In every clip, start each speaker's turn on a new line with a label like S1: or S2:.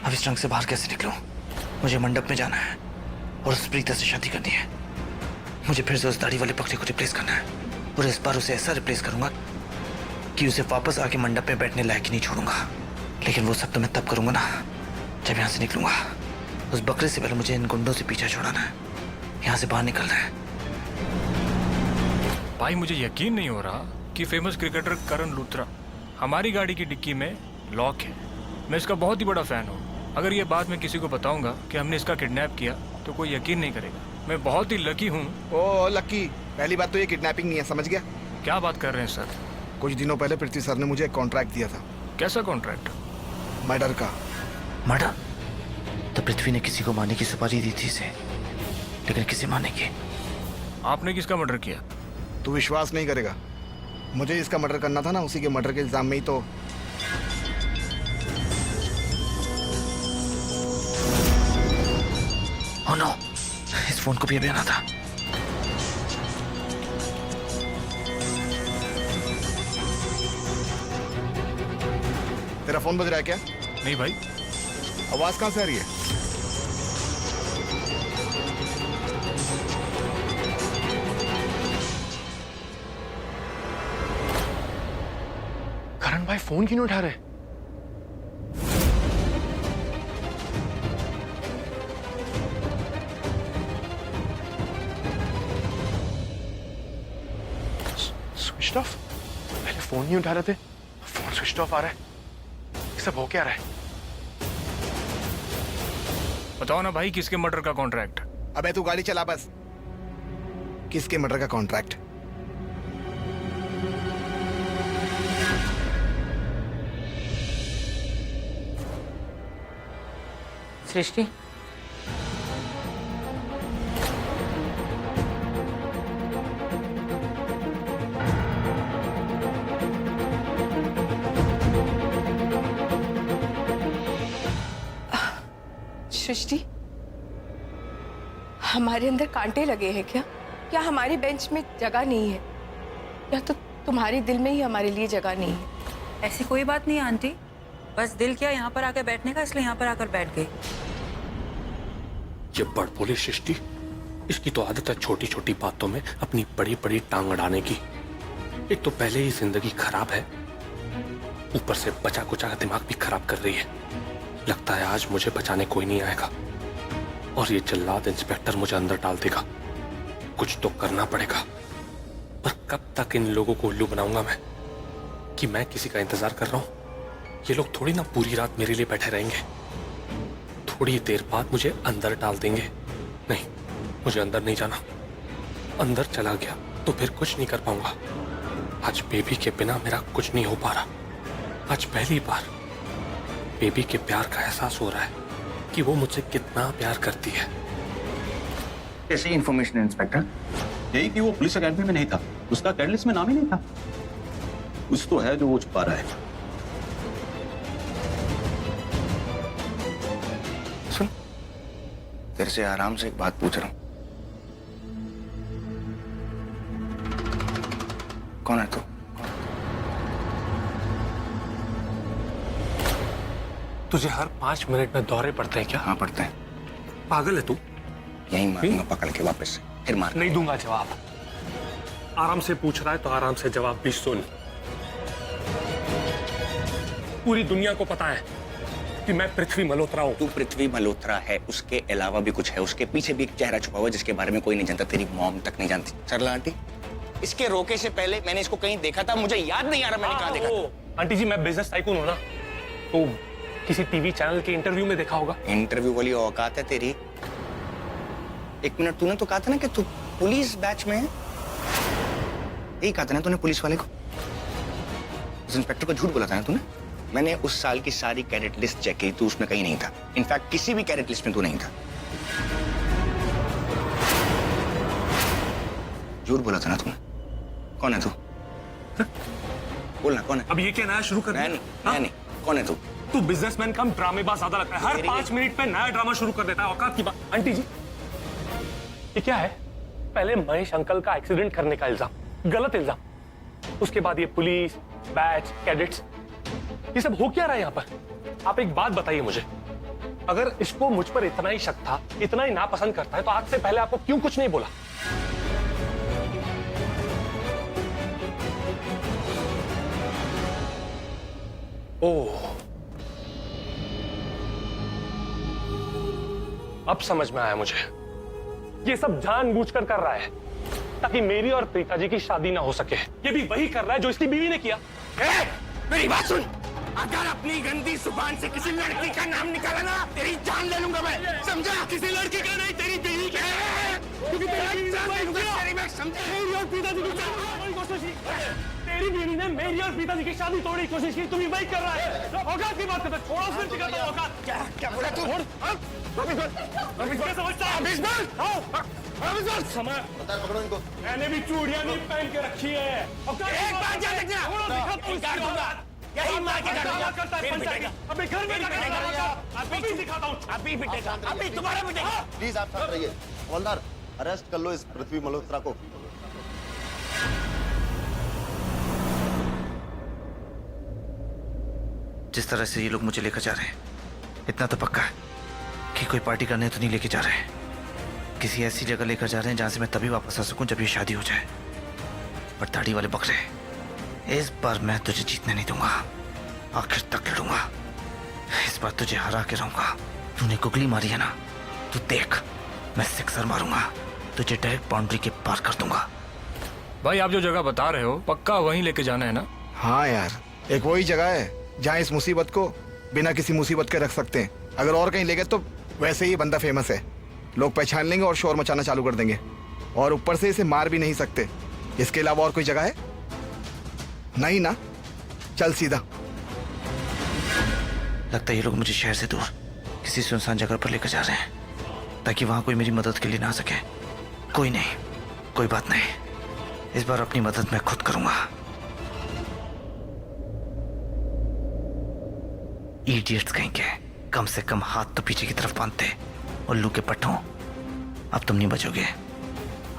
S1: अब इस रंग से बाहर कैसे निकलूं? मुझे मंडप में जाना है और उस प्रीता से शादी करनी है। मुझे फिर से उस दाढ़ी वाले पकड़े को रिप्लेस करना है और इस बार उसे ऐसा रिप्लेस करूंगा कि उसे वापस आके मंडप में बैठने लायक ही नहीं छोड़ूंगा। लेकिन वो सब तो मैं तब करूंगा ना जब यहाँ से निकलूंगा। उस बकरे से पहले मुझे इन गुंडों से पीछा छुड़ाना है, यहाँ से बाहर निकलना है।
S2: भाई मुझे यकीन नहीं हो रहा कि फेमस क्रिकेटर करण लूथरा हमारी गाड़ी की डिक्की में लॉक है। मैं इसका बहुत ही बड़ा फैन हूँ। अगर ये बात मैं किसी को बताऊंगा कि हमने इसका किडनैप किया तो कोई यकीन नहीं करेगा। मैं बहुत ही लकी हूँ।
S3: ओ लकी, पहली बात तो ये किडनैपिंग नहीं है, समझ गया?
S2: क्या बात कर रहे हैं सर?
S3: कुछ दिनों पहले पृथ्वी सर ने मुझे एक कॉन्ट्रैक्ट दिया था।
S2: कैसा कॉन्ट्रैक्ट?
S3: मर्डर का।
S1: मर्डर? तो पृथ्वी ने किसी को मारने की सुपारी दी थी इसे, लेकिन किसे मारने की?
S2: आपने किसका मर्डर किया?
S3: तू विश्वास नहीं करेगा, मुझे इसका मर्डर करना था ना, उसी के मर्डर के इल्जाम में ही तो।
S1: ओह नो, इस फोन को भी अभी आना था।
S3: तेरा फोन बज रहा है क्या?
S2: नहीं भाई।
S3: आवाज कहाँ से आ रही है?
S4: करण भाई फोन क्यों नहीं उठा रहे? Switch off? पहले फोन नहीं उठा रहे थे, फोन स्विच ऑफ आ रहा है। ये सब हो क्या रहा है?
S2: बताओ ना भाई, किसके मर्डर का कॉन्ट्रैक्ट?
S3: अबे तू गाड़ी चला बस। किसके मर्डर का कॉन्ट्रैक्ट?
S5: सृष्टि,
S6: सृष्टि, हमारे अंदर कांटे लगे हैं क्या? क्या हमारी बेंच में जगह नहीं है, या तो तुम्हारे दिल में ही हमारे लिए जगह नहीं है?
S5: ऐसी कोई बात नहीं है आंटी। बस दिल किया यहाँ पर आकर बैठने का, इसलिए यहाँ पर आकर बैठ गई।
S4: ये बड़ बोली सृष्टि, इसकी तो आदत है छोटी छोटी बातों में अपनी बड़ी बड़ी टांग अड़ाने की। एक तो पहले ही जिंदगी खराब है, ऊपर से बचा कुचा का दिमाग भी खराब कर रही है। लगता है आज मुझे बचाने कोई नहीं आएगा और ये जल्लाद इंस्पेक्टर मुझे अंदर डाल देगा। कुछ तो करना पड़ेगा, पर कब तक इन लोगों को उल्लू बनाऊंगा मैं कि मैं किसी का इंतजार कर रहा हूं? ये लोग थोड़ी ना पूरी रात मेरे लिए बैठे रहेंगे। थोड़ी देर बाद मुझे अंदर डाल देंगे। नहीं, मुझे अंदर नहीं जाना। अंदर चला गया तो फिर कुछ नहीं कर पाऊंगा। आज बेबी के बिना मेरा कुछ नहीं हो पा रहा। आज पहली बार बेबी के प्यार का एहसास हो रहा है कि वो मुझसे कितना प्यार करती है।
S7: कैसी इंफॉर्मेशन है इंस्पेक्टर?
S8: यही कि वो पुलिस अकेडमी में नहीं था, उसका कैड लिस्ट में नाम ही नहीं था। कुछ तो है जो वो छुपा रहा है।
S7: सुन, तेरे से आराम से एक बात पूछ रहा हूं। कौन है तू?
S4: तुझे हर 5 मिनट में दौरे पड़ते हैं क्या?
S7: हाँ पढ़ते हैं।
S4: पागल है तू?
S7: यही मारूंगा पकड़ के वापस से, फिर मार।
S4: नहीं दूंगा जवाब। आराम से पूछ रहा है तो आराम से जवाब भी सुन। पूरी दुनिया को पता है कि मैं पृथ्वी मल्होत्रा हूं।
S7: तू पृथ्वी मल्होत्रा है, उसके अलावा भी कुछ है। उसके पीछे भी एक चेहरा छुपा हुआ है जिसके बारे में कोई नहीं जानता। तेरी मॉम तक नहीं जानती। सरला आंटी, इसके रोके से पहले मैंने इसको कहीं देखा था, मुझे याद नहीं आ रहा मैंने कहाँ देखा था।
S4: आंटी जी, मैं बिजनेस टाइकून हूं ना, तो किसी टीवी चैनल के इंटरव्यू में देखा होगा।
S7: इंटरव्यू वाली औकात है तेरी? एक मिनट, तूने तो कहा था ना कि तू पुलिस बैच में है। यही कहा था ना तूने पुलिस वाले को? उस इंस्पेक्टर को झूठ बोला था ना तूने? मैंने उस साल की सारी कैडेट लिस्ट चेक की, तू उसमें कहीं नहीं था। इनफैक्ट किसी भी कैडेट लिस्ट में तू नहीं था। झूठ बोला था ना तूने? कौन है तू? बोलना कौन है?
S4: अब ये क्या नया शुरू कर दिया?
S7: नहीं, कौन है तू?
S4: तू बिजनेसमैन कम ड्रामेबाज ज्यादा लगता है। हर 5 मिनट पे नया ड्रामा शुरू कर देता है। औकात की बात। आंटी जी, ये क्या है? पहले महेश अंकल का एक्सीडेंट करने का इल्जाम, गलत इल्जाम। उसके बाद ये पुलिस, बैच, कैडेट्स, ये सब हो क्या रहा है यहाँ पर? आप एक बात बताइए मुझे, अगर इसको मुझ पर इतना ही शक था, इतना ही नापसंद करता है, तो आज से पहले आपको क्यों कुछ नहीं बोला? ओह, अब समझ में आया मुझे। ये सब जानबूझकर कर रहा है ताकि मेरी और प्रीता जी की शादी ना हो सके। ये भी वही कर रहा है जो इसकी बीवी ने किया।
S9: मेरी बात सुन, अगर अपनी गंदी जुबान से किसी लड़की का नाम निकाला ना, तेरी जान ले लूंगा मैं, समझा? किसी लड़की का नहीं, तेरी बीवी का। क्योंकि तेरी बीवी ने मेरी और पिताजी की शादी तोड़ने की कोशिश की, तुम ही वही कर रहा है। औकात की बात करता, छोड़ो उसने दिखाता औकात। क्या बोला तू? समय
S3: पकड़ो इनको।
S9: मैंने भी चूड़ियां नहीं पहन के रखी है। एक बात याद रखना, यही मार के करता है। अभी घर में अभी दिखाता हूँ, अभी पिटेगा, अभी तुम्हारा पिटेगा।
S3: प्लीज आप शांत रहिए। हवलदार, अरेस्ट कर लो इस पृथ्वी मल्होत्रा को।
S1: जिस तरह से ये लोग मुझे लेकर जा रहे हैं, इतना तो पक्का है कि कोई पार्टी करने तो नहीं लेके जा रहे हैं। किसी ऐसी जगह लेकर जा रहे हैं जहां से मैं तभी वापस आ सकूं जब ये शादी हो जाए। पर दाढ़ी वाले बकरे, इस बार मैं तुझे जीतने नहीं दूंगा, आखिर तक लड़ूंगा। इस बार तुझे हरा के रहूंगा। तूने गुगली मारी है ना, तू देख, मैं सिक्सर मारूंगा, तुझे डायरेक्ट बाउंड्री के पार कर दूंगा।
S2: भाई आप जो जगह बता रहे हो पक्का वहीं लेके जाना है ना?
S3: हाँ यार, एक वही जगह है जहाँ इस मुसीबत को बिना किसी मुसीबत के रख सकते हैं। अगर और कहीं ले गए तो वैसे ही बंदा फेमस है, लोग पहचान लेंगे और शोर मचाना चालू कर देंगे। और ऊपर से इसे मार भी नहीं सकते। इसके अलावा और कोई जगह है? नहीं ना? चल सीधा।
S1: लगता है ये लोग मुझे शहर से दूर किसी सुनसान जगह पर लेकर जा रहे हैं ताकि वहां कोई मेरी मदद के लिए ना आ सके। कोई नहीं, कोई बात नहीं, इस बार अपनी मदद मैं खुद करूंगा। इडियट्स कहेंगे, कम से कम हाथ तो पीछे की तरफ बांधते। उल्लू के पट्टों, अब तुम नहीं बचोगे।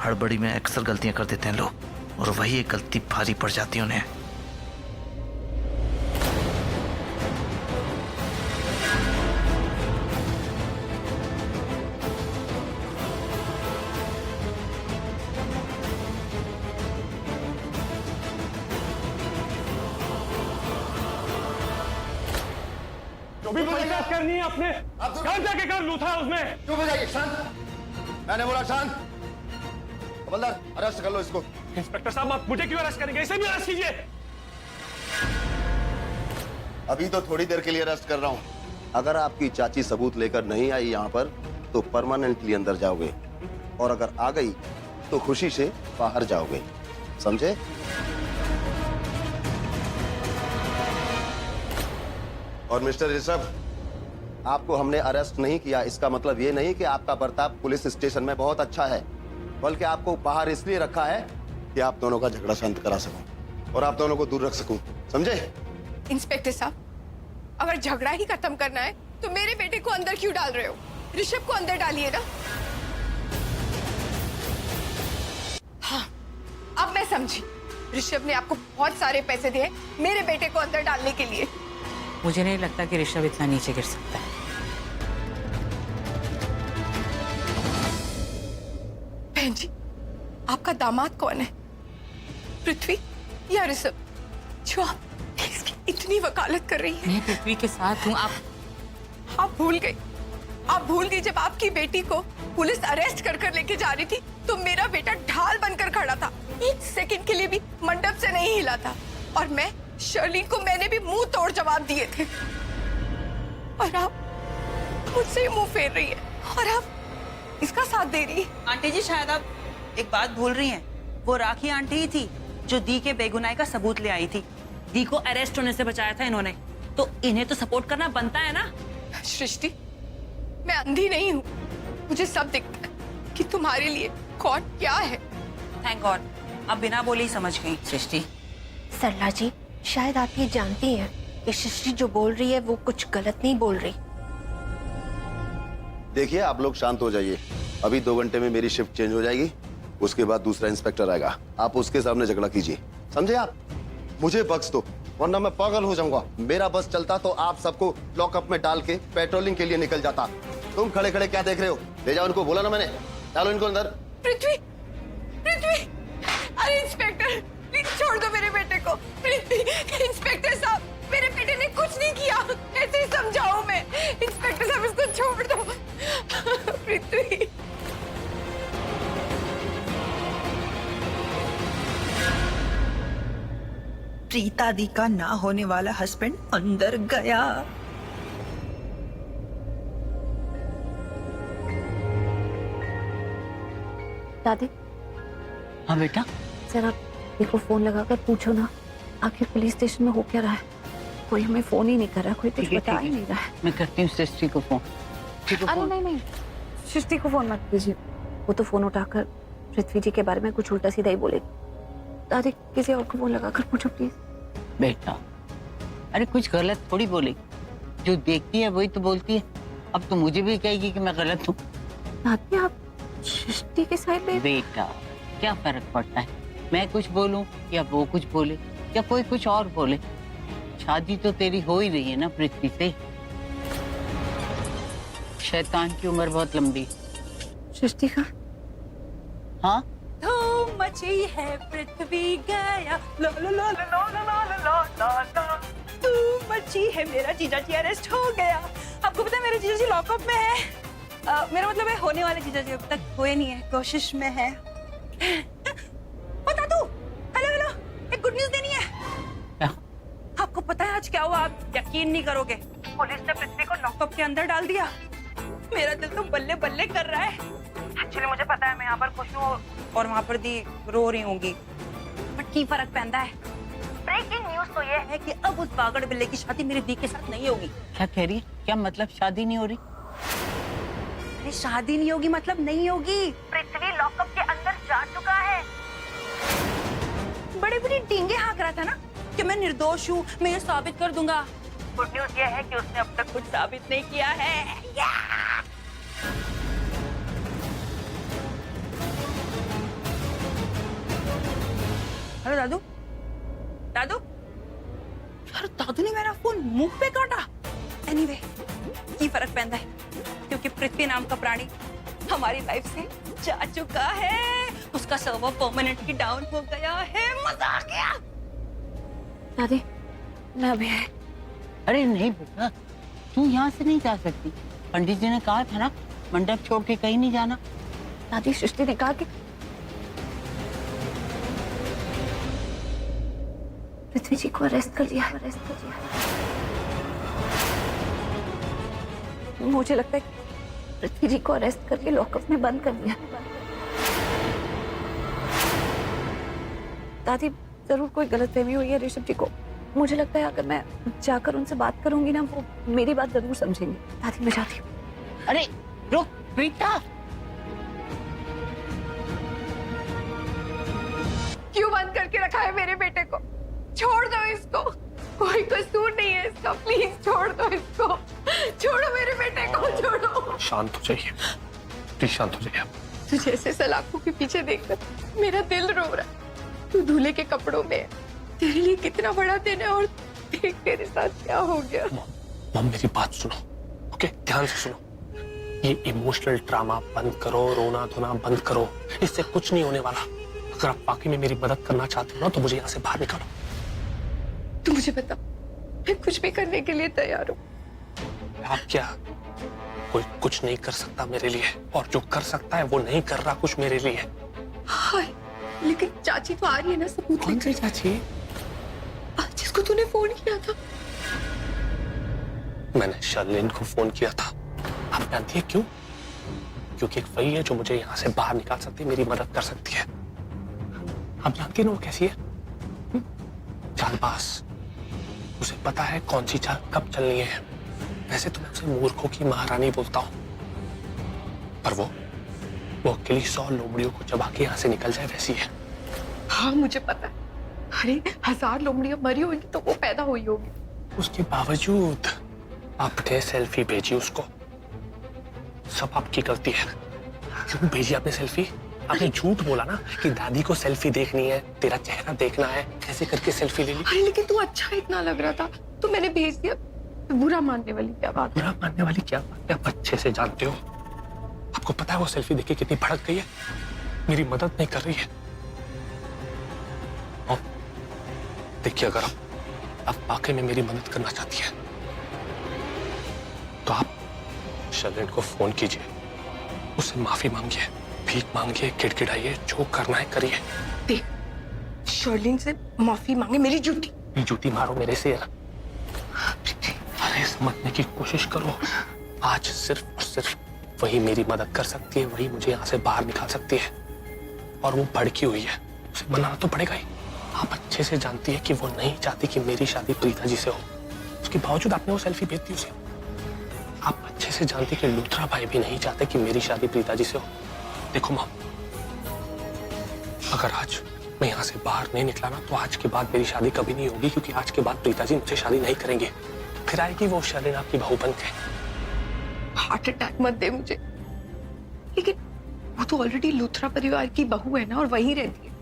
S1: हड़बड़ी में अक्सर गलतियां कर देते हैं लोग, और वही एक गलती भारी पड़ जाती है उन्हें।
S9: जो भी मुलाकात करनी है अपने घर जाके कर, लूथा उसमें।
S3: चुप हो जाइए, शांत। मैंने बोला शांत। हवलदार, अरेस्ट कर लो इसको।
S9: इंस्पेक्टर साहब, आप मुझे क्यों अरेस्ट करेंगे? इसे भी अरेस्ट कीजिए।
S3: अभी तो थोड़ी देर के लिए अरेस्ट कर रहा हूँ। अगर आपकी चाची सबूत लेकर नहीं आई यहाँ पर तो परमानेंटली अंदर जाओगे, और अगर आ गई तो खुशी से बाहर जाओगे, समझे? और मिस्टर ऋषभ, आपको हमने अरेस्ट नहीं किया, इसका मतलब ये नहीं कि आपका बर्ताव पुलिस स्टेशन में बहुत अच्छा है, बल्कि आपको बाहर इसलिए रखा है कि आप दोनों का झगड़ा शांत करा सकूं और आप दोनों को दूर रख सकूं, समझे?
S6: इंस्पेक्टर साहब, अगर झगड़ा ही खत्म करना है तो मेरे बेटे को अंदर क्यों डाल रहे हो? ऋषभ को अंदर डालिए ना। हाँ, अब मैं समझी। ऋषभ ने आपको बहुत सारे पैसे दिए मेरे बेटे को अंदर डालने के लिए।
S5: मुझे नहीं लगता कि ऋषभ इतना नीचे गिर सकता है।
S6: बहन जी, आपका दामाद कौन है? पृथ्वी या ऋषभ, जो आप इसकी इतनी वकालत कर रही है?
S5: मैं पृथ्वी के साथ हूँ।
S6: आप भूल गई जब आपकी बेटी को पुलिस अरेस्ट कर लेके जा रही थी तो मेरा बेटा ढाल बनकर खड़ा था, एक सेकंड के लिए भी मंडप से नहीं हिला था। और मैं शर्लीन को मैंने भी मुंह तोड़ जवाब दिए थे, और आप मुझसे मुंह फेर रही है और आप इसका साथ दे रही है।
S5: आंटी जी, शायद आप एक बात भूल रही हैं। वो राखी आंटी ही थी जो दी के बेगुनाही का सबूत ले आई थी। दी को अरेस्ट होने से बचाया था इन्होंने, तो इन्हें तो सपोर्ट करना बनता है ना।
S6: सृष्टि, मैं अंधी नहीं हूँ, मुझे सब दिखता है कि तुम्हारे लिए कौन क्या है।
S5: थैंक गॉड, अब बिना बोले ही समझ गई। सृष्टि,
S10: सरला जी, शायद आप ये जानती हैं कि सृष्टि जो बोल रही है वो कुछ गलत नहीं बोल रही।
S3: देखिए, आप लोग शांत हो जाइए। अभी 2 घंटे में मेरी शिफ्ट चेंज हो जाएगी, उसके बाद दूसरा इंस्पेक्टर आएगा। आप उसके सामने झगड़ा कीजिए, समझे? आप मुझे बख्श दो,
S11: वरना मैं पागल हो जाऊंगा। मेरा बस चलता तो आप सबको लॉकअप में डाल के पेट्रोलिंग के लिए निकल जाता। तुम खड़े खड़े क्या देख रहे हो? ले जाओ इनको, बोला ना मैंने, डालो इनको अंदर।
S6: पृथ्वी, पृथ्वी, अरे इंस्पेक्टर प्लीज छोड़ दो मेरे बेटे को। प्लीज इंस्पेक्टर साहब, मेरे बेटे ने कुछ नहीं किया, कैसे समझाऊं मैं? इंस्पेक्टर साहब इसको छोड़ दो। पृथ्वी,
S5: प्रीता दी का ना होने वाला हस्बैंड अंदर गया।
S10: दादी,
S5: हाँ बेटा,
S10: जरा देखो फोन लगाकर पूछो ना, आखिर पुलिस स्टेशन में हो क्या रहा है? कोई हमें फोन ही नहीं कर रहा, कोई कुछ बता ही नहीं रहा है।
S5: मैं करती हूँ सृष्टि को फोन।
S10: अरे नहीं नहीं, सृष्टि को फोन मत कीजिए, वो तो फोन उठाकर पृथ्वी जी के बारे में कुछ उल्टा सीधा ही बोलेगी। दादी किसी और को फोन लगाकर पूछो प्लीज।
S5: बेटा, अरे कुछ गलत थोड़ी बोलेगी, जो देखती है वही तो बोलती है। अब तो मुझे भी कहेगी कि मैं गलत हूँ।
S10: दादी आप सृष्टि के साइड में।
S5: बेटा, क्या फर्क पड़ता है, मैं कुछ बोलूं या वो कुछ बोले या कोई कुछ और बोले? शादी तो तेरी हो ही रही है ना पृथ्वी से। शैतान की उम्र बहुत लंबी।
S10: सृष्टि का
S5: हाँ,
S6: धूम मची है, पृथ्वी गया, लो लो लो लो लो लो लो लो लो लो। धूम मची है, मेरा जीजा जी अरेस्ट हो गया। आपको पता है मेरे जीजा जी लॉकअप में है। मेरा मतलब है होने वाले जीजा जी, अब तक हुए नहीं है, कोशिश में है। बता दू, हेलो हेलो, एक गुड न्यूज देनी है।
S5: क्या?
S6: आपको पता है आज क्या हुआ? आप यकीन नहीं करोगे, पुलिस ने पृथ्वी को लॉकअप के अंदर डाल दिया। मेरा दिल तो बल्ले बल्ले कर रहा है। एक्चुअली मुझे पता है मैं यहाँ पर खुश हूँ और वहाँ पर दी रो रही होंगी, बट की फर्क पैंदा है। ब्रेकिंग न्यूज तो ये है कि अब उस बागड़ बिल्ले की शादी मेरी दी के साथ नहीं होगी।
S5: क्या कह रही है? क्या मतलब शादी नहीं हो रही?
S6: अरे शादी नहीं होगी मतलब नहीं होगी। पृथ्वी लॉकअप के अंदर जा चुका है। बड़े बड़ी डींगे हाँक रहा था ना कि मैं निर्दोष हूँ, मैं ये साबित कर दूंगा। गुड न्यूज ये है कि उसने अब तक कुछ साबित नहीं किया है। हेलो दादू, दादू, यार दादू ने मेरा फोन मुंह पे काटा। एनीवे, की फर्क पैंदा है क्योंकि पृथ्वी नाम का प्राणी हमारी लाइफ से जा चुका है। उसका सर्वर परमानेंटली डाउन हो गया है। मजा आ गया।
S10: दादी मैं अभी है।
S5: अरे नहीं बेटा, तू यहाँ से नहीं जा सकती। पंडित जी ने कहा था ना, मंडप छोड़ के कहीं नहीं जाना।
S10: दादी सृष्टि ने कहा कि पृथ्वी जी को अरेस्ट कर लिया, अरेस्ट कर लिया। मुझे लगता है पृथ्वी जी को अरेस्ट करके लॉकअप में बंद कर दिया। दादी जरूर कोई गलतफहमी हुई है ऋषभ जी को। मुझे लगता है अगर मैं जाकर उनसे बात करूंगी ना, वो मेरी बात जरूर समझेंगे। दादी मैं जाती हूँ।
S5: अरे रुक प्रीता,
S6: क्यों बंद करके रखा है मेरे बेटे को? छोड़ दो इसको, कोई कसूर नहीं है इसका। प्लीज छोड़ दो इसको, छोड़ो मेरे बेटे को, छोड़ो।
S4: शांत हो जाइए प्लीज, शांत हो जाइए।
S6: तुझे ऐसे सलाखों के पीछे देखकर मेरा दिल रो रहा है। तू दूल्हे के कपड़ों में, तेरे लिए कितना बड़ा दिन है और देख तेरे साथ क्या हो गया।
S4: मम मेरी बात सुनो, ओके? ध्यान से सुनो। ये इमोशनल ड्रामा बंद करो, रोना धोना बंद करो, इससे कुछ नहीं होने वाला। अगर आप वाकई में मेरी मदद करना चाहते हो ना, तो मुझे यहाँ से बाहर निकालो।
S6: तू मुझे बता, मैं कुछ भी करने के लिए तैयार हूँ।
S4: आप क्या, कोई कुछ नहीं कर सकता मेरे लिए, और जो कर सकता है वो नहीं कर रहा कुछ मेरे लिए।
S6: हाय, लेकिन चाची तो आ रही है ना सबूत
S4: कौन सी चाची?
S6: जिसको तूने फोन किया था।
S4: मैंने शर्लिन को फोन किया था। आप जानती है क्यों? क्योंकि एक वही है जो मुझे यहाँ से बाहर निकाल सकती है, मेरी मदद कर सकती है। आप जानती है ना वो कैसी है? चालबाज। उसे पता है कौन सी चाल कब चलनी है। वैसे तो मैं उसे मूर्खों की महारानी बोलता हूँ, पर वो अकेली 100 लोमड़ियों को चबा के यहाँ से निकल जाए वैसी है।
S6: हाँ मुझे पता है। अरे 1000 लोमड़ियां मरी होंगी तो वो पैदा हुई होगी।
S4: उसके बावजूद आपने सेल्फी भेजी उसको। सब आपकी गलती है। क्यों भेजी आपने सेल्फी? आपने झूठ बोला ना कि दादी को सेल्फी देखनी है, तेरा चेहरा देखना है, ऐसे करके सेल्फी ले ली।
S6: अरे लेकिन तू अच्छा इतना लग रहा था तो मैंने भेज दिया। बुरा मानने वाली क्या बात है?
S4: बुरा मानने वाली क्या बात है? आप अच्छे से जानते हो। आपको पता है वो सेल्फी देख के कितनी भड़क गई है, मेरी मदद नहीं कर रही है। और देखिए, अगर आप वाकई में मेरी मदद करना चाहती है तो आप शर्लिन को फोन कीजिए, उससे माफी मांगिए, भीख मांगिए, गिड़गिड़ाइए, जो करना है करिए।
S6: देख, शर्लिन से माफी मांगे, मेरी
S4: जूती मारो मेरे से। अरे समझने की कोशिश करो, आज सिर्फ और सिर्फ वही मेरी मदद कर सकती है, वही मुझे यहाँ से बाहर निकाल सकती है। और वो भड़की हुई है, उसे मनाना तो पड़ेगा ही। आप अच्छे से जानती है कि वो नहीं चाहती कि मेरी शादी प्रीता जी से हो, उसके बावजूद आपने वो सेल्फी भेज दी उसे। आप अच्छे से जानती कि लूथरा भाई भी नहीं चाहते कि मेरी शादी प्रीता जी से हो। देखो मॉम, अगर आज मैं यहाँ से बाहर नहीं निकला ना तो आज के बाद मेरी शादी कभी नहीं होगी, क्योंकि आज के बाद प्रीता जी मुझसे शादी नहीं करेंगे। फिर आएगी वो शर्लिन आपकी बहू बन के।
S6: हार्ट अटैक मत दे मुझे। लेकिन वो तो ऑलरेडी लूथरा परिवार की बहू है ना, और वहीं रहती है।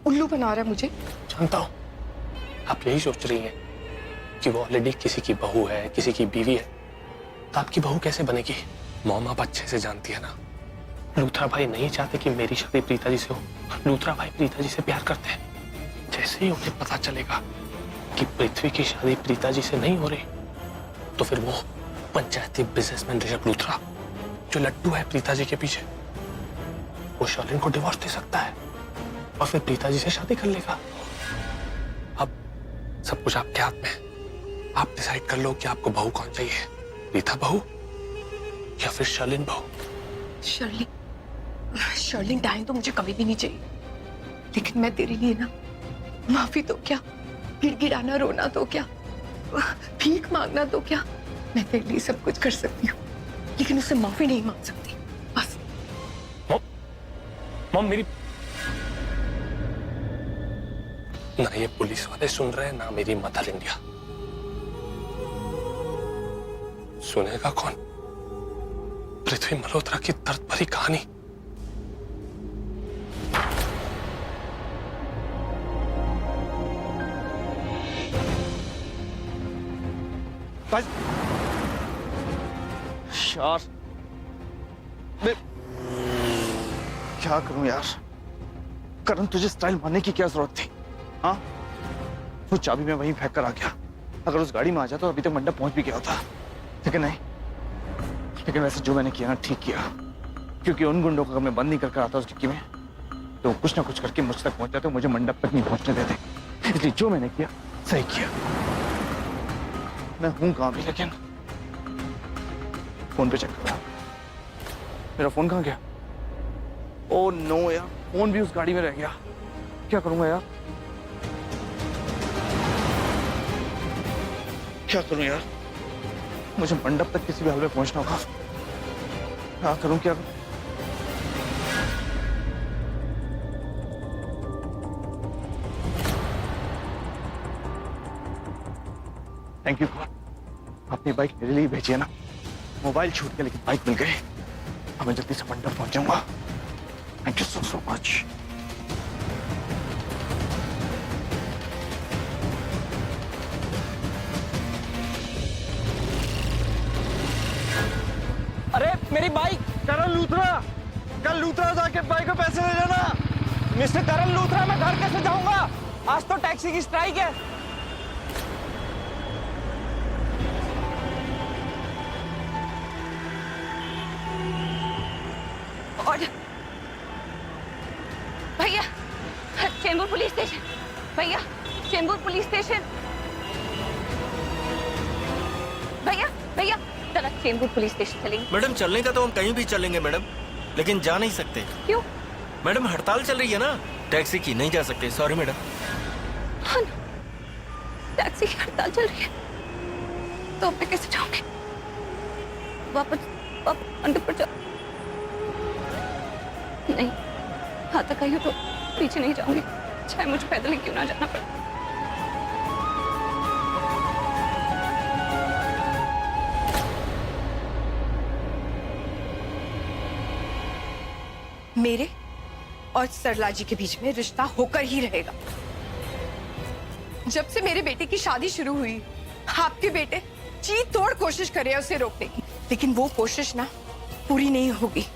S6: उल्लू बना रहा है मुझे।
S4: जानता हूँ आप यही सोच रही हैं कि वो ऑलरेडी किसी की बहू है, किसी की बीवी है, तो आपकी बहू कैसे बनेगी? मॉम, आप अच्छे से जानती है ना, लूथरा भाई नहीं चाहते कि मेरी शादी प्रीता जी से हो। लूथरा भाई प्रीता जी से प्यार करते हैं। जैसे ही उन्हें पता चलेगा कि पृथ्वी की शादी प्रीता जी से नहीं हो रही, तो फिर वो पंचायती बिजनेसमैन ऋषभ लूथरा, जो लट्टू है प्रीता जी के पीछे, वो शर्लिन को डिवोर्स दे सकता है और फिर प्रीता जी से शादी कर लेगा। अब सब कुछ आपके हाथ में है। आप डिसाइड कर लो कि आपको बहू कौन चाहिए, प्रीता बहू या फिर शर्लिन बहू।
S6: शर्लिन डाइन तो मुझे कभी भी नहीं चाहिए, लेकिन मैं तेरे लिए ना माफी तो क्या, गिड़गिड़ाना रोना तो क्या, भीख मांगना तो क्या, मैं तेरे लिए सब कुछ कर सकती हूँ, लेकिन उससे माफी नहीं मांग सकती। बस
S4: मॉम, मेरी ना ये पुलिस वाले सुन रहे हैं, ना मेरी मदर इंडिया। सुनेगा कौन पृथ्वी मल्होत्रा की दर्द भरी कहानी?
S3: यार मैं क्या करूं यार? करण, तुझे स्टाइल मारने की क्या जरूरत थी? हाँ, वो चाबी में वहीं फेंक कर आ गया। अगर उस गाड़ी में आ जाता तो अभी तक मंडप पहुंच भी गया होता, लेकिन नहीं। लेकिन वैसे जो मैंने किया ना, ठीक किया, क्योंकि उन गुंडों को मैं बंद नहीं करके आता उस डिक्की में, तो कुछ ना कुछ करके मुझ तक पहुंच जाते, मुझे मंडप तक नहीं पहुंचने देते। इसलिए जो मैंने किया सही किया। मैं हूं कहां भी, लेकिन फोन पे चेक करो। मेरा फोन कहां गया? ओह नो यार, फोन भी उस गाड़ी में रह गया। क्या करूंगा यार? क्या करूं यार? मुझे मंडप तक किसी भी हाल में पहुंचना होगा। क्या करूं, क्या करूं? थैंक यू गॉड, अपनी बाइक मेरे लिए भेजी है ना। मोबाइल छूट गया लेकिन बाइक मिल गई। अब मैं जल्दी से मंडप पहुंच जाऊंगा। Thank you so much.
S12: अरे मेरी बाइक!
S3: करण लूथरा, कल लूथरा जाके बाइक को पैसे दे देना।
S12: मिस्टर करण लूथरा, मैं घर कैसे जाऊंगा? आज तो टैक्सी की स्ट्राइक है।
S10: भैया, चेंबूर पुलिस स्टेशन। भैया, चेंबूर पुलिस स्टेशन। भैया, भैया, चलो चेंबूर पुलिस स्टेशन चलेंगे।
S12: मैडम, चलने का तो हम कहीं भी चलेंगे मैडम, लेकिन जा नहीं सकते।
S10: क्यों?
S12: मैडम, हड़ताल चल रही है ना, टैक्सी की नहीं जा सकते। Sorry madam.
S10: हाँ, टैक्सी की हड़ताल चल रही है तो मैं कैसे जाऊंगी? वापस अंडर पर जाओ। नहीं, हाथ तक आई हो तो पीछे नहीं जाऊंगी, चाहे मुझे पैदल ही क्यों ना जाना पड़े।
S6: और सरला जी के बीच में रिश्ता होकर ही रहेगा। जब से मेरे बेटे की शादी शुरू हुई, आपके बेटे जी तोड़ कोशिश कर रहे हैं उसे रोकने की, लेकिन वो कोशिश ना पूरी नहीं होगी।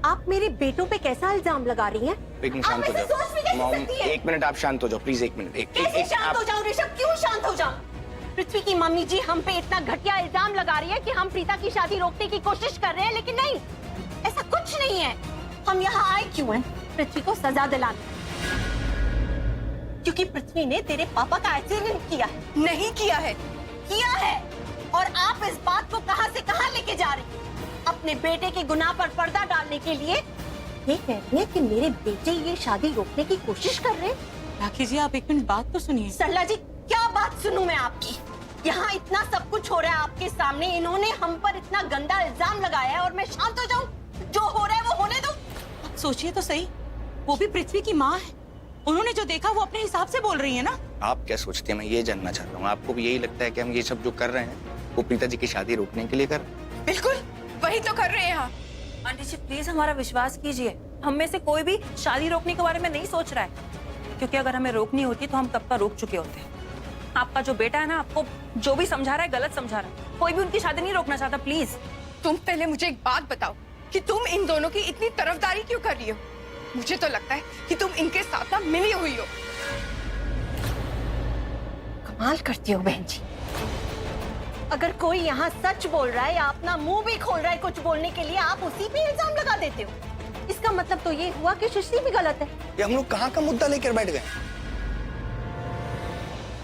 S10: आप मेरे बेटों पे कैसा इल्जाम लगा रही हैं?
S7: एक मिनट शांत हो जाओ मॉम, एक मिनट आप शांत हो जाओ प्लीज, एक मिनट।
S10: कैसे शांत हो जाऊं ऋषभ, क्यों शांत हो जाऊं? पृथ्वी की मम्मी जी हम पे इतना घटिया इल्जाम लगा रही है कि हम प्रीता की शादी रोकने की कोशिश कर रहे हैं, लेकिन नहीं, ऐसा कुछ नहीं है। हम यहाँ आए क्यों हैं? पृथ्वी को सजा दिलाने, क्योंकि पृथ्वी ने तेरे पापा का एक्सीडेंट किया है।
S6: नहीं किया है।
S10: किया है, और आप इस बात को कहां से कहां लेके जा रही हैं? अपने बेटे के गुनाह पर पर्दा डालने के लिए ये कह रही है कि मेरे बेटे ये शादी रोकने की कोशिश कर रहे हैं।
S5: राखी जी आप एक मिनट बात तो सुनिए।
S10: सरला जी क्या बात सुनूं मैं आपकी? यहाँ इतना सब कुछ हो रहा है आपके सामने, इन्होंने हम पर इतना गंदा इल्जाम लगाया है और मैं शांत हो जाऊं? जो हो रहा है वो होने दो।
S5: आप सोचिए तो सही, वो भी पृथ्वी की माँ है, उन्होंने जो देखा वो अपने हिसाब से बोल रही है ना।
S7: आप क्या सोचते हैं, मैं ये जानना चाहता हूँ, आपको भी यही लगता है कि हम ये सब जो कर रहे हैं वो प्रीता जी की शादी रोकने के लिए कर रहे हैं?
S6: बिल्कुल वही तो कर रहे हैं यहाँ।
S5: आंटी जी प्लीज हमारा विश्वास कीजिए, हम में से कोई भी शादी रोकने के बारे में नहीं सोच रहा है, क्योंकि अगर हमें रोकनी होती तो हम कब का रोक चुके होते हैं। आपका जो बेटा है ना, आपको जो भी समझा रहा है गलत समझा रहा है, कोई भी उनकी शादी नहीं रोकना चाहता। प्लीज
S6: तुम पहले मुझे एक बात बताओ कि तुम इन दोनों की इतनी तरफदारी क्यों कर रही हो? मुझे तो लगता है कि तुम इनके साथ ना मिली हुई हो।
S10: कमाल करती हो बहन जी। अगर कोई यहाँ सच बोल रहा है या अपना मुंह भी खोल रहा है कुछ बोलने के लिए, आप उसी पे इल्जाम लगा देते हो। इसका मतलब तो ये हुआ कि सृष्टि भी गलत है।
S7: ये हम लोग कहाँ का मुद्दा लेकर बैठ गए?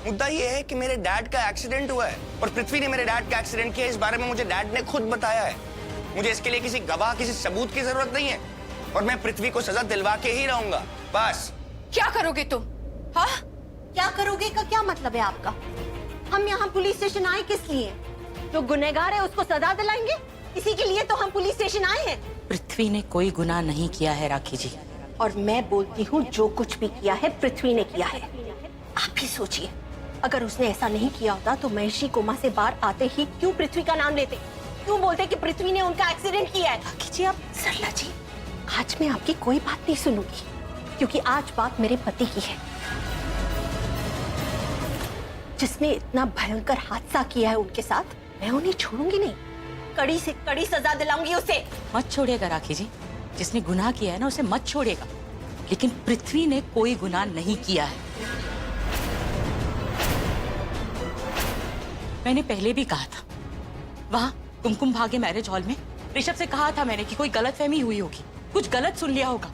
S7: मुद्दा ये है कि मेरे डैड का एक्सीडेंट हुआ है और पृथ्वी ने मेरे डैड का एक्सीडेंट किया, इस बारे में मुझे डैड ने खुद बताया है। मुझे इसके लिए किसी गवाह, किसी सबूत की जरूरत नहीं है और मैं पृथ्वी को सजा दिलवा के ही रहूंगा, बस।
S6: क्या करोगे तुम? हाँ,
S10: क्या करोगे का क्या मतलब है आपका? हम यहाँ पुलिस स्टेशन आए किस लिए? जो गुनहगार है उसको सजा दिलाएंगे, इसी के लिए तो हम पुलिस स्टेशन आए हैं।
S5: पृथ्वी ने कोई गुनाह नहीं किया है राखी जी।
S10: और मैं बोलती हूँ जो कुछ भी किया है पृथ्वी ने किया है। आप ही सोचिए, अगर उसने ऐसा नहीं किया होता तो महेश जी कोमा से बाहर आते ही क्यों पृथ्वी का नाम लेते? क्यों बोलते कि पृथ्वी ने उनका एक्सीडेंट किया है? राखी जी आप। सरला जी आज मैं आपकी कोई बात नहीं सुनूंगी, क्योंकि आज बात मेरे पति की है, जिसने इतना भयंकर हादसा किया है उनके साथ। मैं उन्हें छोड़ूंगी नहीं, कड़ी से कड़ी सजा दिलाऊंगी उसे।
S5: मत छोड़िएगा राखी जी, जिसने गुनाह किया है ना उसे मत छोड़िएगा, लेकिन पृथ्वी ने कोई गुनाह नहीं किया है। मैंने पहले भी कहा था, वहां कुमकुम भाग्य मैरिज हॉल में ऋषभ से कहा था मैंने कि कोई गलतफहमी हुई होगी, कुछ गलत सुन लिया होगा,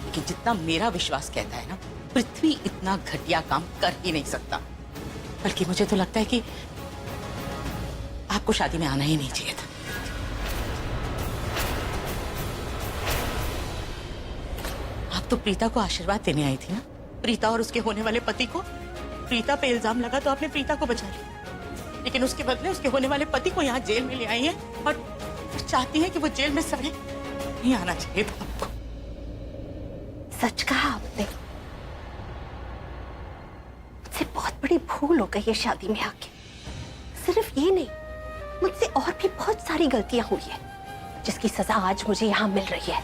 S5: लेकिन जितना मेरा विश्वास कहता है ना, पृथ्वी इतना घटिया काम कर ही नहीं सकता। बल्कि मुझे तो लगता है कि आपको शादी में आना ही नहीं चाहिए था। आप तो प्रीता को आशीर्वाद देने आई थी ना, प्रीता और उसके होने वाले पति को। प्रीता पे इल्जाम लगा तो आपने प्रीता को बचा लिया, लेकिन उसके बदले उसके होने वाले पति को यहाँ जेल में ले आई है और चाहती है कि वो जेल में सड़े। नहीं आना चाहिए था आपको।
S10: सच कहा आपने, मुझसे बहुत बड़ी भूल हो गई है शादी में आके। सिर्फ ये नहीं, मुझसे और भी बहुत सारी गलतियां हुई है, जिसकी सजा आज मुझे यहाँ मिल रही है।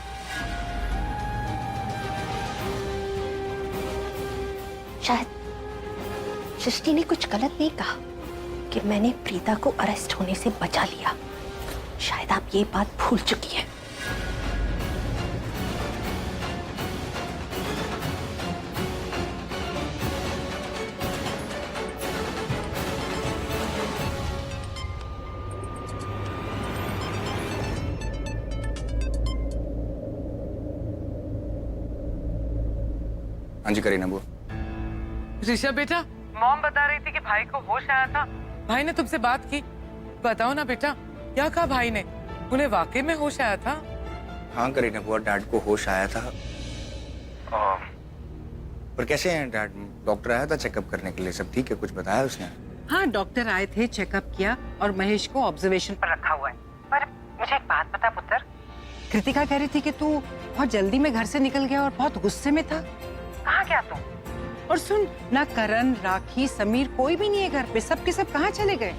S10: शायद सृष्टि ने कुछ गलत नहीं कहा कि मैंने प्रीता को अरेस्ट होने से बचा लिया। शायद आप ये बात भूल चुकी हैं।
S7: हाँ जी करीना बुआ।
S13: ऋषभ बेटा, मॉम बता रही थी कि भाई को होश आया था, भाई ने तुमसे बात की। बताओ ना बेटा, क्या कहा भाई ने? उन्हें वाकई में होश आया था?
S7: हाँ करीना बुआ, डैड को होश आया था। पर कैसे हैं डैड? डॉक्टर आया था चेकअप करने के लिए, सब ठीक है? कुछ बताया उसने?
S13: हाँ डॉक्टर आए थे, चेकअप किया और महेश को ऑब्जर्वेशन पर रखा हुआ है। पर मुझे एक बात बता पुत्र, कृतिका कह रही थी कि तू बहुत जल्दी में घर से निकल गया और बहुत गुस्से में था। कहाँ गया तू? और सुन ना, करण, राखी, समीर कोई भी नहीं है घर पे, सब के सब कहाँ चले गए?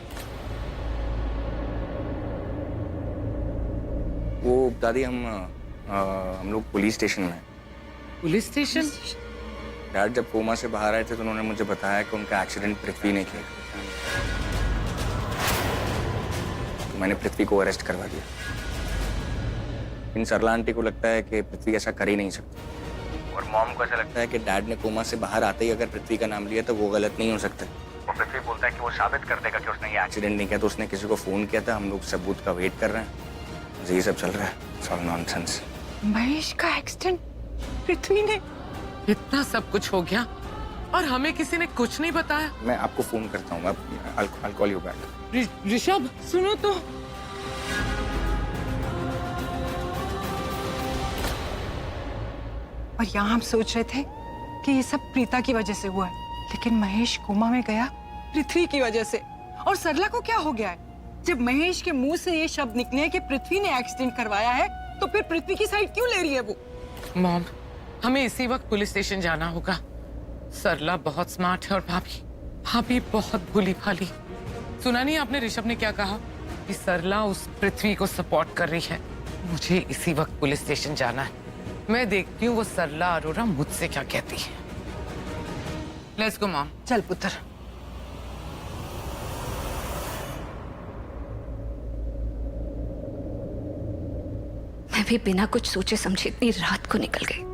S7: वो दादी हम हम लोग पुलिस स्टेशन में हैं।
S13: Police station?
S7: डैड जब कोमा से बाहर आए थे तो उन्होंने मुझे बताया कि उनका एक्सीडेंट पृथ्वी ने किया। तो मैंने पृथ्वी को अरेस्ट करवा दिया। इन सरला आंटी को लगता है कि पृथ्वी ऐसा कर ही नहीं सकती, और मॉम को ऐसा लगता है कि डैड ने कोमा से बाहर आते ही अगर पृथ्वी का नाम लिया तो वो गलत नहीं हो सकता। और पृथ्वी बोलता है कि वो साबित कर देगा कि उसने ये एक्सीडेंट नहीं किया, तो उसने किसी को फोन किया था। हम लोग सबूत का वेट कर रहे हैं। ये सब चल रहा है, इट्स ऑल नॉनसेंस।
S13: महेश का एक्सीडेंट पृथ्वी ने? इतना सब कुछ हो गया और हमें किसी ने कुछ नहीं बताया।
S7: मैं आपको फोन करता हूँ, I'll call you back।
S13: Rishabh सुनो तो। और यहाँ हम सोच रहे थे कि ये सब प्रीता की वजह से हुआ है, लेकिन महेश कोमा में गया पृथ्वी की वजह से। और सरला को क्या हो गया है? जब महेश के मुंह से ये शब्द निकले कि पृथ्वी ने एक्सीडेंट करवाया है, तो फिर पृथ्वी की साइड क्यों ले रही है वो? मॉम, हमें इसी वक्त पुलिस स्टेशन जाना होगा। सरला बहुत स्मार्ट है और भाभी बहुत भोली भाली। सुना नहीं आपने ऋषभ ने क्या कहा कि सरला उस पृथ्वी को सपोर्ट कर रही है। मुझे इसी वक्त पुलिस स्टेशन जाना है। मैं देखती हूँ वो सरला अरोरा मुझसे क्या कहती है। Let's go mom. चल पुत्र।
S10: मैं भी बिना कुछ सोचे समझे इतनी रात को निकल गई।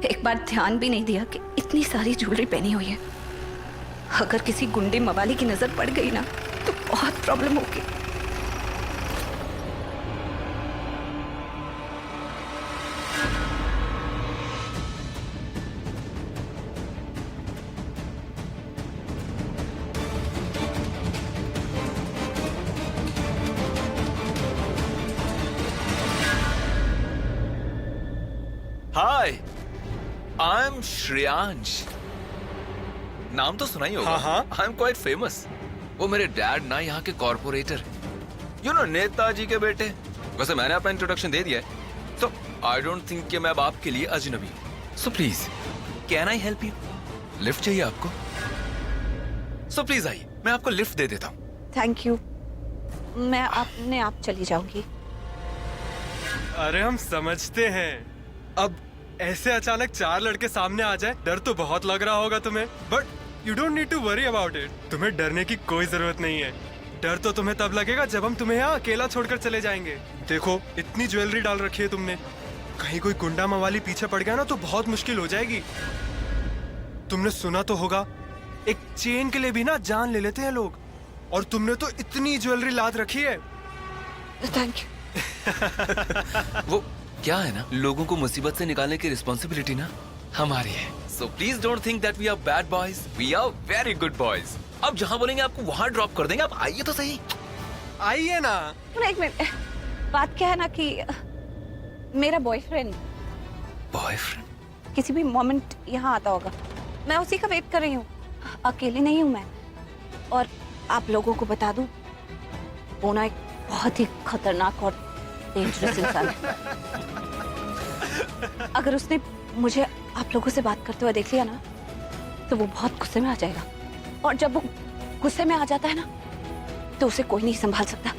S10: एक बार ध्यान भी नहीं दिया कि इतनी सारी ज्वेलरी पहनी हुई है। अगर किसी गुंडे मवाली की नजर पड़ गई ना तो बहुत प्रॉब्लम होगी।
S14: हाय, आई एम श्रेयांश। नाम तो सुना ही होगा। I am quite famous. वो मेरे डैड ना यहाँ के कॉर्पोरेटर, यू नो नेताजी के बेटे। वैसे मैंने अपना इंट्रोडक्शन दे दिया है, तो आई डोंट थिंक कि मैं अब आपके लिए अजनबी हूँ। So please, can I help you? Lift चाहिए आपको? सो प्लीज आइए, मैं आपको लिफ्ट दे देता हूँ।
S10: Thank you. मैं अपने आप चली जाऊंगी।
S15: अरे हम समझते हैं। अब ऐसे अचानक 4 लड़के सामने आ जाए, डर तो बहुत लग रहा होगा तुम्हें, but you don't need to worry about it. तुम्हें डरने की कोई जरूरत नहीं है। डर तो तुम्हें तब लगेगा जब हम तुम्हें यहाँ अकेला छोड़कर चले जाएंगे। देखो, इतनी ज्वेलरी डाल रखी है तुमने, कहीं कोई गुंडा मवाली पीछे पड़ गया ना तो बहुत मुश्किल हो जाएगी। तुमने सुना तो होगा, एक चेन के लिए भी ना जान ले लेते हैं लोग, और तुमने तो इतनी ज्वेलरी लाद रखी है।
S10: Thank you.
S14: वो क्या है ना, लोगों को मुसीबत से निकालने की रिस्पॉन्सिबिलिटी ना हमारी है। So please don't think that we are bad boys, we are very good boys. अब जहाँ बोलेंगे आपको वहाँ ड्रॉप कर देंगे, आप आइए तो सही।
S15: आइए ना।
S10: एक मिनट, बात क्या है ना कि मेरा बॉयफ्रेंड किसी भी मोमेंट यहाँ आता होगा। मैं उसी का वेट कर रही हूँ। अकेली नहीं हूँ मैं। और आप लोगों को बता दूं, वो ना एक बहुत ही खतरनाक और डेंजरस इंसान है। अगर उसने मुझे आप लोगों से बात करते हुए देख लिया ना तो वो बहुत गुस्से में आ जाएगा, और जब वो गुस्से में आ जाता है ना तो उसे कोई नहीं संभाल सकता।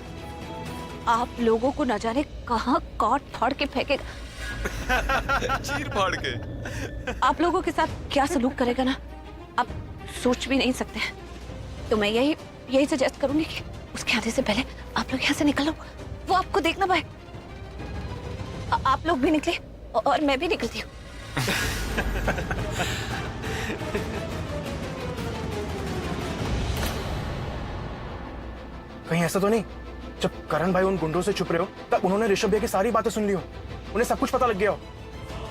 S10: आप लोगों को न जाने कहाँ काट फाड़ के फेंकेगा।
S14: चीर फाड़ के।
S10: आप लोगों के साथ क्या सलूक करेगा ना आप सोच भी नहीं सकते। तो मैं यही सजेस्ट करूंगी कि उसके आने से पहले आप लोग यहाँ से निकलो, वो आपको देखना पाए। आप लोग भी निकले और मैं भी निकलती हूँ।
S12: कहीं ऐसा तो नहीं जब करण भाई उन गुंडों से छुप रहे हो तब उन्होंने ऋषभ भैया की सारी बातें सुन ली हो, उन्हें सब कुछ पता लग गया हो?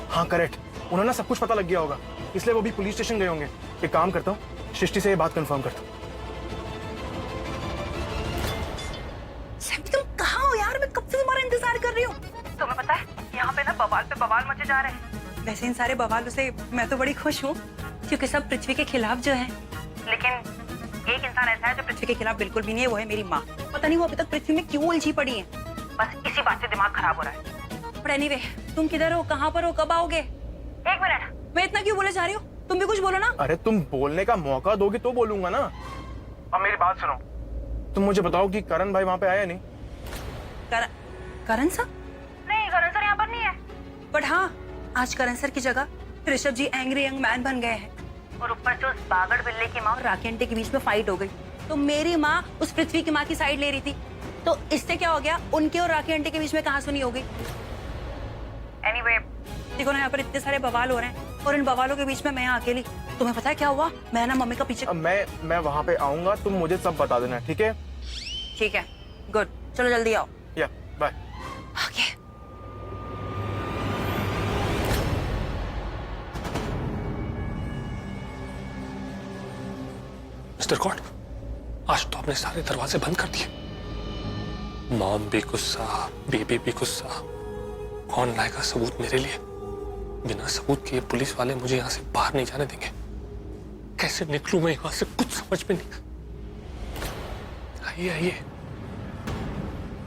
S12: हाँ करेक्ट, उन्हें ना सब कुछ पता लग गया होगा, इसलिए वो भी पुलिस स्टेशन गए होंगे। एक काम करता हूँ, सृष्टि से ये बात कंफर्म करता हूँ।
S6: तुम कहाँ हो यार? मैं कब से तुम्हारा इंतजार कर रही हूँ। तुम्हें पता है यहाँ पे ना बवाल पे बवाल मचे जा रहे हैं।
S16: वैसे इन सारे बवालों से मैं तो बड़ी खुश हूँ, क्योंकि सब पृथ्वी के खिलाफ जो है। लेकिन एक इंसान ऐसा है जो पृथ्वी के खिलाफ बिल्कुल भी नहीं है, वो है मेरी माँ। पता नहीं वो अभी तक पृथ्वी में क्यों उलझी पड़ी है। बस इसी बात से दिमाग खराब हो रहा है। पर एनीवे, तुम किधर हो, कहाँ पर हो, कब आओगे? एक मिनट, मैं इतना क्यों बोले जा रही हूँ? तुम भी कुछ बोलो ना।
S12: अरे तुम बोलने का मौका दोगे तो बोलूंगा ना। अब मेरी बात सुनो, तुम मुझे बताओ कि करण भाई वहाँ पे आया नहीं?
S16: करण सर? नहीं, करण सर यहाँ पर नहीं है। बट हाँ, आज करण सर की जगह ऋषभ जी एंग्री यंग मैन बन गए हैं। और ऊपर से उस बागड़ बिल्ले की माँ और राखी आंटी के बीच में फाइट हो गई, तो मेरी माँ उस पृथ्वी की माँ की साइड ले रही थी, तो इससे क्या हो गया, उनके और राखी आंटी के बीच में कहाँ सुनी हो गई। एनीवे, देखो ना यहाँ पर इतने सारे बवाल हो रहे हैं और इन बवालों के बीच में मैं यहाँ अकेली। तुम्हें पता है क्या हुआ? मैं ना मम्मी का पीछे।
S12: मैं वहाँ पे आऊंगा, तुम मुझे सब बता देना, ठीक है?
S16: ठीक है, गुड, चलो जल्दी आओ।
S12: या बाय।
S16: ओके।
S4: मिस्टर गॉड, आज तो आपने सारे दरवाजे बंद कर दिए। मॉम भी गुस्सा, बेबी भी गुस्सा। कौन लाएगा सबूत मेरे लिए? बिना सबूत के पुलिस वाले मुझे यहाँ से बाहर नहीं जाने देंगे। कैसे निकलूं मैं यहाँ से, कुछ समझ में नहीं। आइए आइए,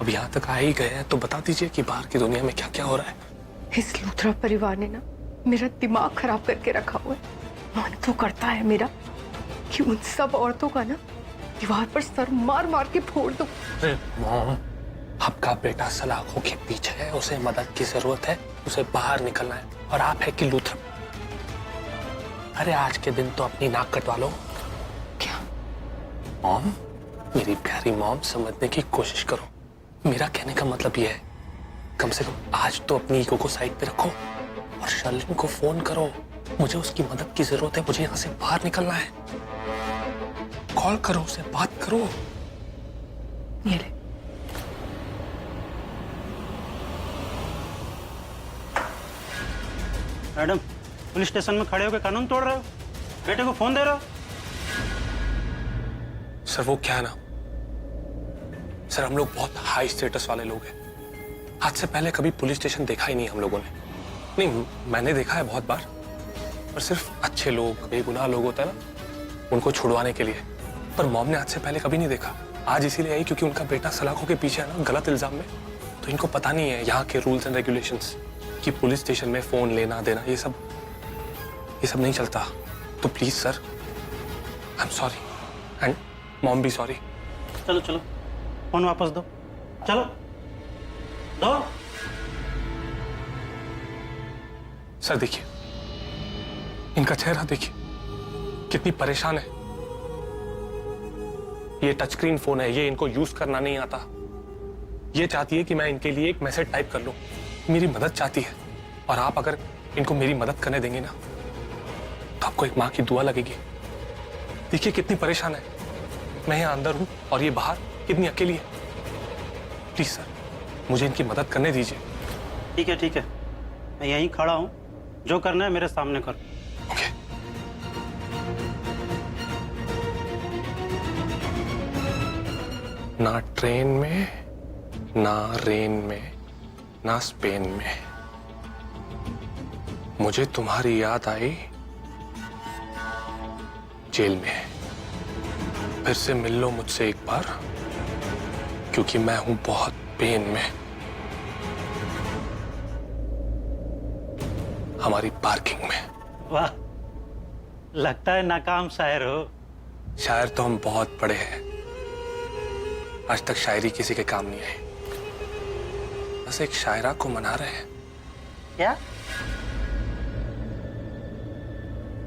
S4: अब यहाँ तक आ ही गए हैं तो बता दीजिए कि बाहर की दुनिया में क्या क्या हो रहा है।
S10: इस लूथरा परिवार ने ना मेरा दिमाग खराब करके रखा हुआ है। मन तो करता है मेरा कि उन सब औरतों का ना दीवार पर सर मार मार के फोड़ दूं।
S4: मॉम, आपका बेटा सलाखों के पीछे है, उसे मदद की जरूरत है, उसे बाहर निकलना है, और आप है कि लूथर। अरे आज के दिन तो अपनी नाक कटवा लो।
S10: क्या?
S4: मॉम, मेरी प्यारी मॉम, समझने की कोशिश करो। मेरा कहने का मतलब यह है, कम से कम आज तो अपनी ईगो को साइड पे रखो और शर्लिन को फोन करो। मुझे उसकी मदद की जरूरत है, मुझे यहाँ से बाहर निकलना है। कॉल करो उसे, बात करो।
S10: ये ले।
S9: मैडम, पुलिस स्टेशन में खड़े होकर कानून तोड़ रहे हो, बेटे को फोन दे रहे हो।
S4: सर वो क्या है ना, सर हम लोग बहुत हाई स्टेटस वाले लोग हैं। आज से पहले कभी पुलिस स्टेशन देखा ही नहीं हम लोगों ने। नहीं, मैंने देखा है बहुत बार, पर सिर्फ अच्छे लोग, बेगुनाह लोग होते हैं ना, उनको छुड़वाने के लिए। पर मॉम ने आज से पहले कभी नहीं देखा। आज इसीलिए आई क्योंकि उनका बेटा सलाखों के पीछे है ना, गलत इल्जाम में। तो इनको पता नहीं है यहाँ के रूल्स एंड रेगुलेशंस, कि पुलिस स्टेशन में फोन लेना देना ये सब नहीं चलता। तो please sir, I am sorry, and mom भी सॉरी।
S9: चलो चलो, फोन वापस दो, चलो दो।
S4: सर देखिए, इनका चेहरा देखिए, कितनी परेशान है। ये टच स्क्रीन फोन है, ये इनको यूज करना नहीं आता। ये चाहती है कि मैं इनके लिए एक मैसेज टाइप कर लूं, मेरी मदद चाहती है। और आप अगर इनको मेरी मदद करने देंगे ना, तो आपको एक माँ की दुआ लगेगी। देखिए कितनी परेशान है। मैं यहाँ अंदर हूं और ये बाहर कितनी अकेली है। प्लीज सर, मुझे इनकी मदद करने दीजिए।
S9: ठीक है ठीक है, मैं यहीं खड़ा हूँ, जो करना है मेरे सामने करो।
S4: ओके। ना ट्रेन में, ना रेन में, ना स्पेन में, मुझे तुम्हारी याद आई जेल में। फिर से मिल लो मुझसे एक बार, क्योंकि मैं हूं बहुत पेन में। हमारी पार्किंग में।
S9: वाह, लगता है नाकाम शायर हो।
S4: शायर तो हम बहुत बड़े हैं, आज तक शायरी किसी के काम नहीं आई। बस एक शायरा को मना रहे हैं।
S9: क्या?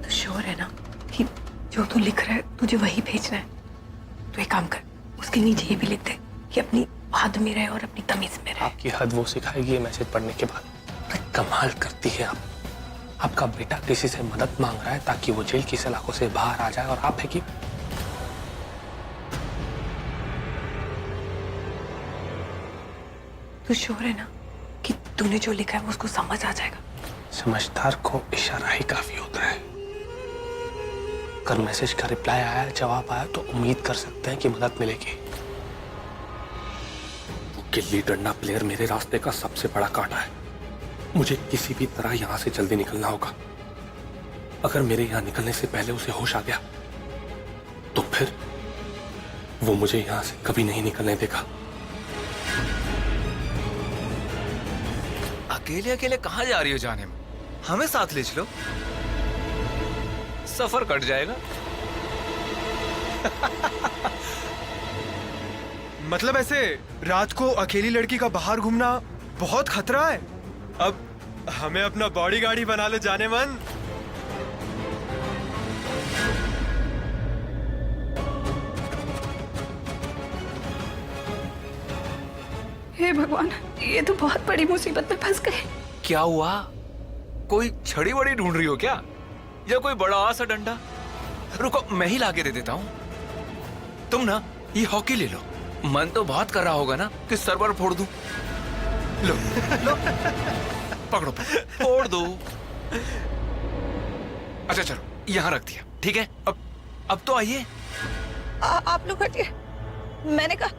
S10: तो श्योर है ना कि जो तू लिख रहा है तुझे वही भेजना है? तो एक काम कर, उसके नीचे ये भी लिख दे कि अपनी हद में रहे और अपनी तमीज में रहे।
S4: आपकी हद वो सिखाएगी ये मैसेज पढ़ने के बाद। कमाल करती है आप। आपका बेटा किसी से मदद मांग रहा है ताकि वो जेल की सलाखों से बाहर आ जाए, और आप है कि
S10: तू श्योर है ना कि तूने जो लिखा है वो उसको समझ आ जाएगा?
S4: समझदार को इशारा ही काफी होता है। अगर मैसेज का रिप्लाई आया, जवाब आया, तो उम्मीद कर सकते हैं कि मदद मिलेगी। वो गिल्ली डंडा प्लेयर मेरे रास्ते का सबसे बड़ा कांटा है। मुझे किसी भी तरह यहां से जल्दी निकलना होगा। अगर मेरे यहां निकलने से पहले उसे होश आ गया, तो फिर वो मुझे यहां से कभी नहीं निकलने देगा।
S14: अकेले अकेले कहां जा रही हो जाने में? हमें साथ ले चलो, सफर कट जाएगा।
S15: मतलब ऐसे रात को अकेली लड़की का बाहर घूमना बहुत खतरा है। अब हमें अपना बॉडीगार्ड ही बना लो जाने मन।
S6: हे भगवान, ये तो बहुत बड़ी मुसीबत में फंस गए।
S14: क्या हुआ? कोई छड़ी वड़ी ढूंढ रही हो क्या, या कोई बड़ा सा डंडा? रुको, मैं ही लाके दे देता हूँ। तुम ना ये हॉकी ले लो। मन तो बहुत कर रहा होगा ना कि सर्वर फोड़ दूं। लो लो, पकड़ो, फोड़ दो। अच्छा चलो, यहाँ रख दिया, ठीक है। अब तो आइए।
S6: आप लोग हटिए, मैंने कहा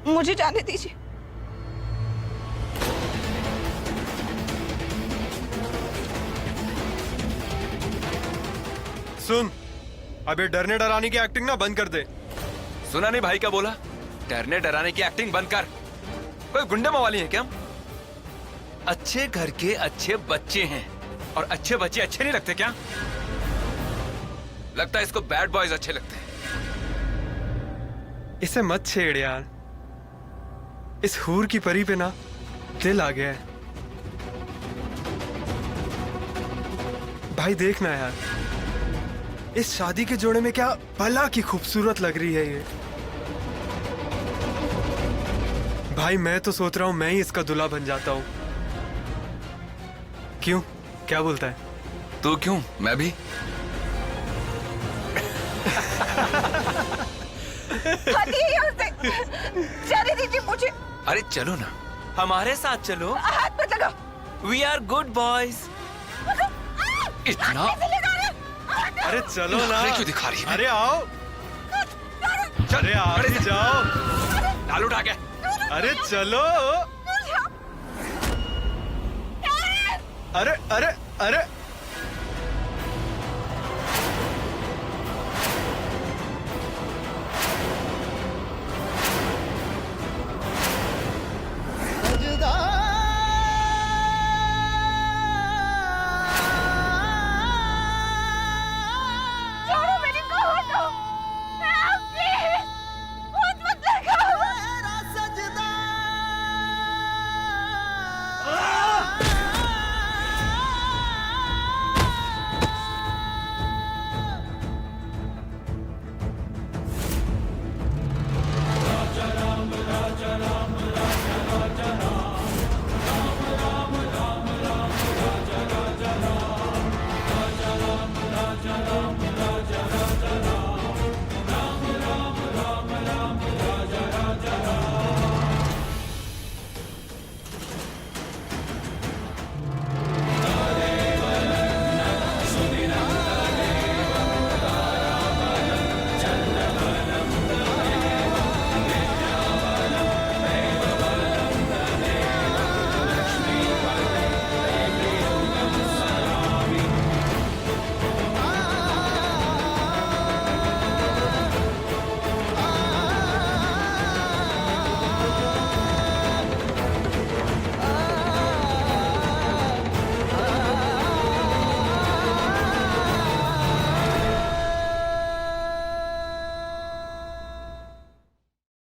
S6: मुझे जाने दीजिए।
S15: सुन, अब ये डरने डराने की एक्टिंग ना बंद कर दे।
S14: सुना नहीं भाई क्या बोला? डरने डराने की एक्टिंग बंद कर। कोई गुंडे मवाली है क्या? अच्छे घर के अच्छे बच्चे हैं, और अच्छे बच्चे अच्छे नहीं लगते क्या? लगता है इसको बैड बॉयज अच्छे लगते हैं।
S15: इसे मत छेड़ यार, इस हूर की परी पे ना दिल आ गया है। भाई देखना यार, इस शादी के जोड़े में क्या भला की खूबसूरत लग रही है ये। भाई मैं तो सोच रहा हूं मैं ही इसका दूल्हा बन जाता हूं। क्यों, क्या बोलता है?
S14: तू क्यों, मैं भी।
S6: हटिए यहाँ से, जाने दीजिए मुझे।
S14: अरे चलो ना, हमारे साथ चलो।
S6: हाथ मत लगाओ।
S14: We are good boys. इतना
S15: अरे चलो ना।
S14: क्यों दिखा रही है?
S15: अरे आओ, अरे आ भी जाओ।
S14: डाल उठा के।
S15: अरे चलो। अरे अरे अरे